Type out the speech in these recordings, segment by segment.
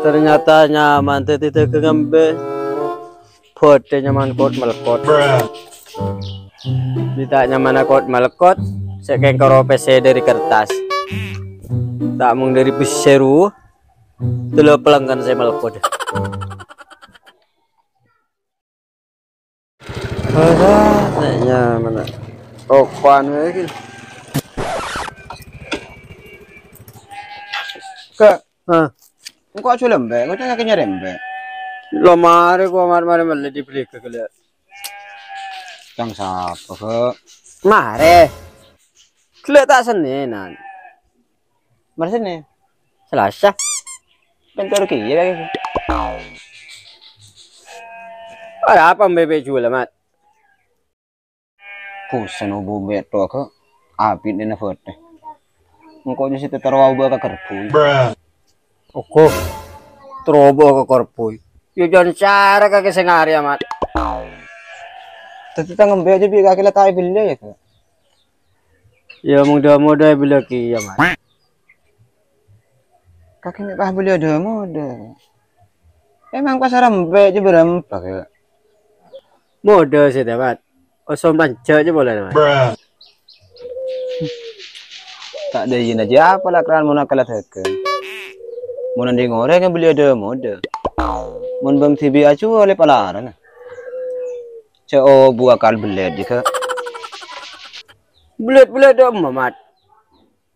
Ternyata nyaman titik ke ngambil foto nyaman kot melekot. Tidak nyaman kot melekot. Sekeng karo PC dari kertas. Tak mung dari seru. Dulu pelanggan saya melekot. Saya mana? Oh, kuan lagi. Kok aja lembek, kok kakinya rembek. Lo mari gua mari malah dibeli ke kalian. Cang sapa ke? Mari. Kalian tak Senin. Mari sini. Selasa. Bentar ki ya lagi. Ada apa bebek jual mat? Kusen ubu beto ke. Apit dina foto. Engko di situ terwau ba ka kerpu. Oke. Trobo ke korpoy. Yo jangan cara kaki sengari amat. Tadi ngembe aja bi kaki letai beli ya ke. Ya mudah-mudah bila ki ya mat. Kaki mek beli ada mode. Emang pasar embe aja berempat ya. Mode sih mat. Osom panca aja boleh mat. Tak ada izin aja apa lah keran mau nakalat heke. Mau nanti ngoreng yang beli ada mode. Mau bang TV acu oleh palaran. Co buah kal belet jika. Belet dong mat.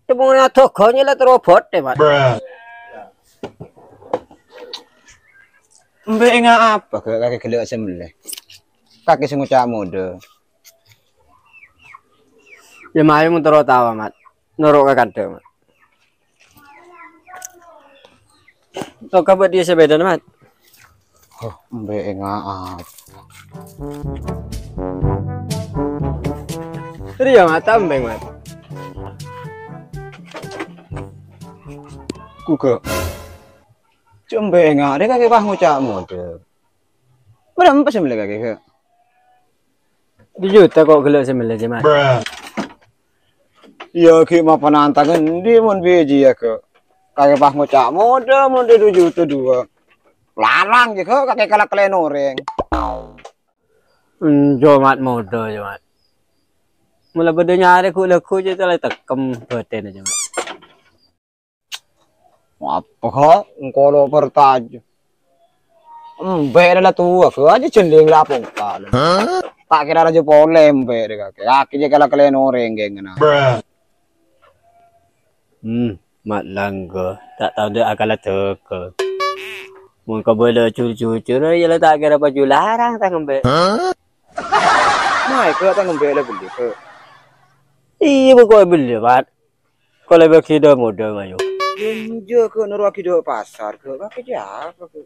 Temunya tokonya lah terobot deh mat. Mbak ingat apa ke kaki kelihatan sembelih. Kaki sengucap mode. Ya mayu mau terus tawa mat. Norok ke kandang mat. Tuh kabar dia sebeda mat. Oh, mbak ingat apa. Tadi ya mat tambeng mat. Kuke. Cuma ingat dia kaki bah ngucap mode. Berapa sembelih kaki ke? Dijuta kok gelap sembelih mat. Ya ki mapan antangan di mon biji ya ke. Kaki bah ngucap mode 2 juta 2. Larang je ke kaki kalah kalian orang. Jomat mode jomat. Mula beda nyari ku leku je telah tekem beten aja mat. Apa kok engkau bertanya. Mbak adalah tua ke aja cendeng lapung kali. Tak kira aja polem mbak deh kaki. Kaki je kalah kalian orang gengna. Mat langgo tak tahu dia akal teko. Mun kau boleh cucu-cucu ya lah tak kira baju larang tak ngembe. Mai ke tak ngembe lah beli ke. Iya bukan beli mat. Kalau bagi dah muda mayu. Injo ke neruaki do pasar ke kaki apa ke.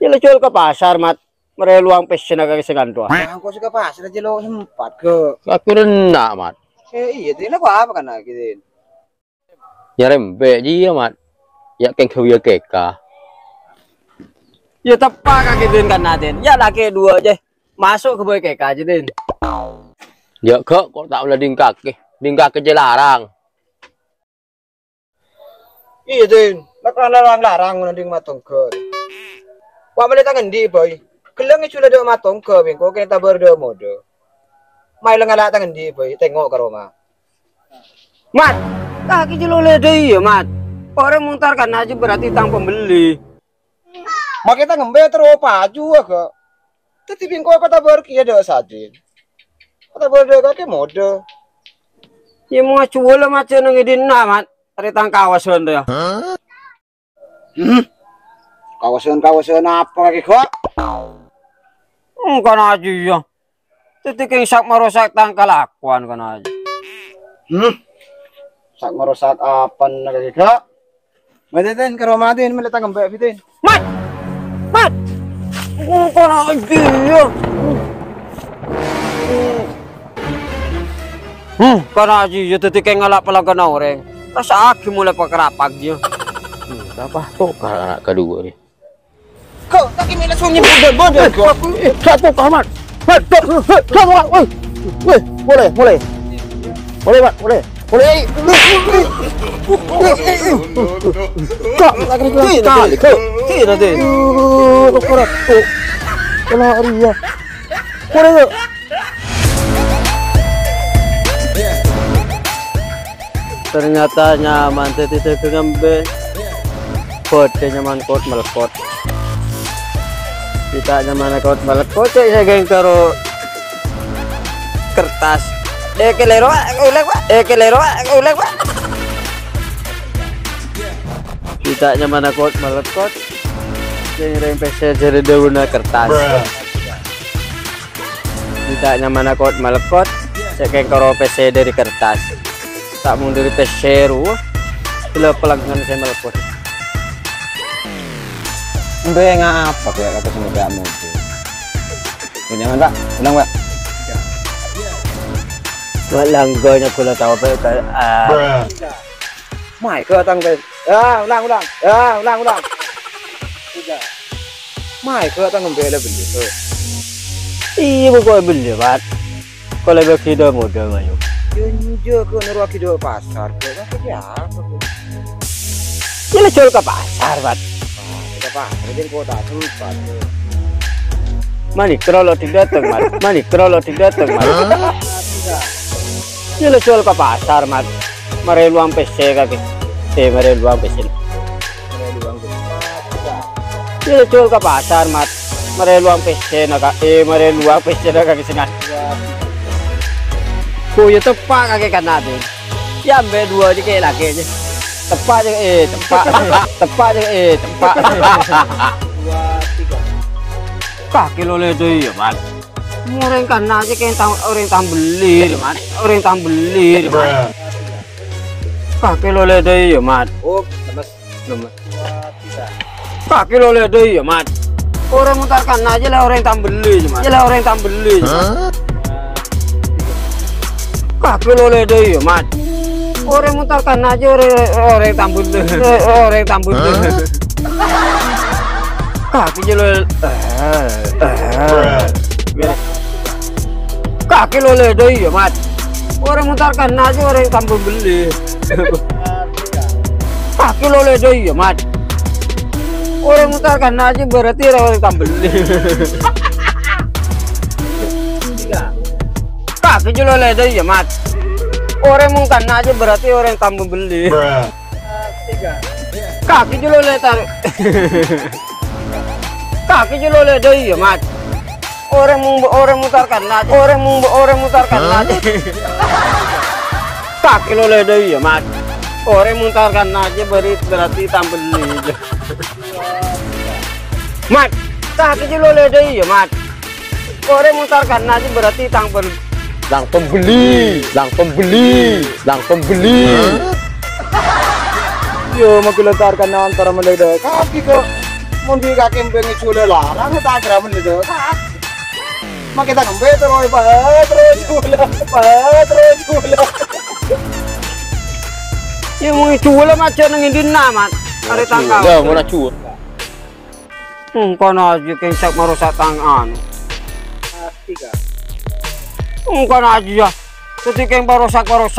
Ya lah jual ke pasar mat. Mereka luang pesen agak segantua. Aku suka pasar aja lo sempat ke. Aku rendah mat. Iya tu nak apa kan lagi tu. Ya rembek je ya mat. Ya keng kau ya keka. Ya tepak kaki din kan naden. Ya laki 2 aja. Masuk ke boy keka aja din. Ya kok tak boleh dingkak je larang. Iya tu. Larang nanti matong ke. Wah boleh tangan di boy. Keleng itu ada matong ke bingko kita berde mode. Mai lengalah tangan di boy. Tengok ke rumah. Mat, kaki jelole deh ya mat. Orang mengtarkan aja berarti tang pembeli. Makanya ngembe terus paju ke. Tapi bingko kata berki ada saja. Kata berde kaki mode. Ya mau cuul macam ngidin mat. Dari tang kawasan tu ya. Kawasan apa lagi kok? Kan aja ya. Titik yang sak merusak tang kelakuan kan aja. Sak merusak apa lagi kok? Maden ke rumah din meletang mbak fitin. Mat. Kan aja ya. Kan aja ya titik yang ngalap pelanggan orang. Rasa aki mulai pakerapak dia. Apa tuh anak kedua ni? Kau tak kini langsung nyebut bodoh kau. Satu kamat. Boleh. Boleh mat, boleh. Boleh. Kak, lagi sekali kok. Tidak deh. Korek. Kalau Ria. Boleh. Ternyata nyaman titik ngembe. Kode nyaman kot melekot. Kita nyaman kot melekot saya geng karo kertas. Kelero uleg Pak. Kita nyaman kot melekot. Sing rempes jare dauna kertas. Kita nyaman kot melekot. Saya geng karo PC dari kertas. Tak mau dari PC ru. Bila pelanggan saya melekot. Mbak ngapa kayak kata sama kamu tuh? Jangan Pak, ulang Pak. Langgonya pula tahu apa kayak Mai ke tang bên. Ulang. Ulang. Mai ke tang ngembel beli. iya bukan beli Pak. Kalau bagi dah modal ayo. Junjo ke naruh kido pasar. Ke apa? Ini jual ke pasar Pak. Ke pasar di kota tempat. Mani kalau tidak datang Mat. Ini jual ke pasar Mat. Mari luang PC kaki. Mari luang PC. Ini jual ke pasar Mat. Mari luang PC nak. Mari luang PC nak kaki sengat. Kuya tepak kaki kanan tu. Ya ambil dua je kayak lagi je. Tepak je tepak je. Kaki lo le tu ya Mat. Orang kanan je kayak orang tam beli Mat. Orang tam beli Mat. Kaki lo le tu ya Mat. Oh, lemes. Kaki lo le tu ya Mat. Orang mutar kanan aja lah orang tam beli Mat. Kaki lo le tu ya Mat. Orang mutar kanan aja orang tam beli. Kaki lo Kaki lo le tu ya Mat. Orang mutar kanan aja orang tam beli. Kaki lo le tu ya Mat. Orang mutar kanan aja berarti orang tam beli. Kaki lo le tu ya Mat. Orang mungkin aja berarti orang tam beli. Kaki lo le tarik. Kaki lo le tu ya Mat. Orang mutar kanan aja. Orang mutar kanan aja. Kaki lo le tu ya Mat. Orang mutar kanan aja berarti tam beli. Mat, kaki lo le tu ya Mat. Orang mutar kanan aja berarti tam beli. Lang pembeli. Yo magulantarkan na antara mendadak. Kaki kok mundi kaki bengi chule larang ta kira mendadak. Makita ngembe terus chule. Ya mau chule macam nang indina Mat. Are tangkap. Ya mau chule. Kono aja kencak merusak tangan. Kono aja. Ketika yang barosak. Apa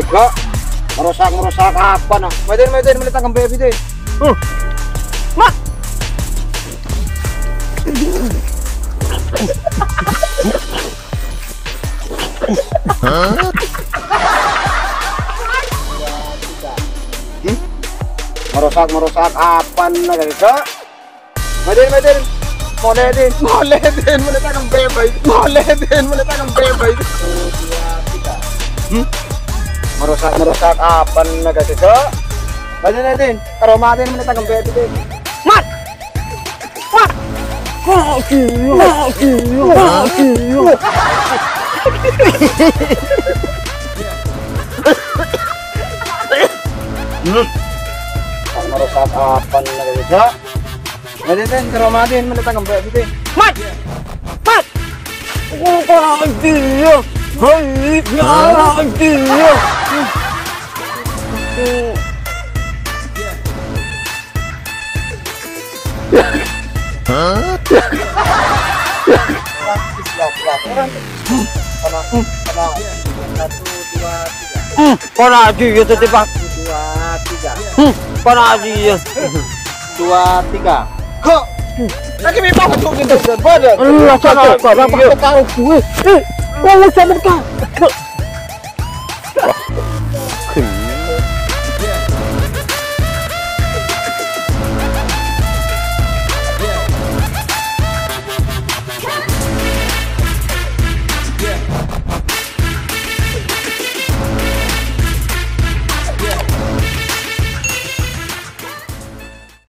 itu? Merusak apa nah? Medan melita ngembe bide. Mat. Merusak apa nah guys? Medan Moledin melita ngembe baik. Merusak apa nah guys? Medan aromatin melita ngembe bide. Mat. Merusak apa nah guys? Medan aromatin melita ngembe bide. Mat. Kono dia. Hei, ya dia. Con aji ya tadi Pak. 2, 3. Con aji ya. 2, 3. Kok? Lagi memang betul gitu. Aduh, apa kau tahu gue? Kalau sama kau.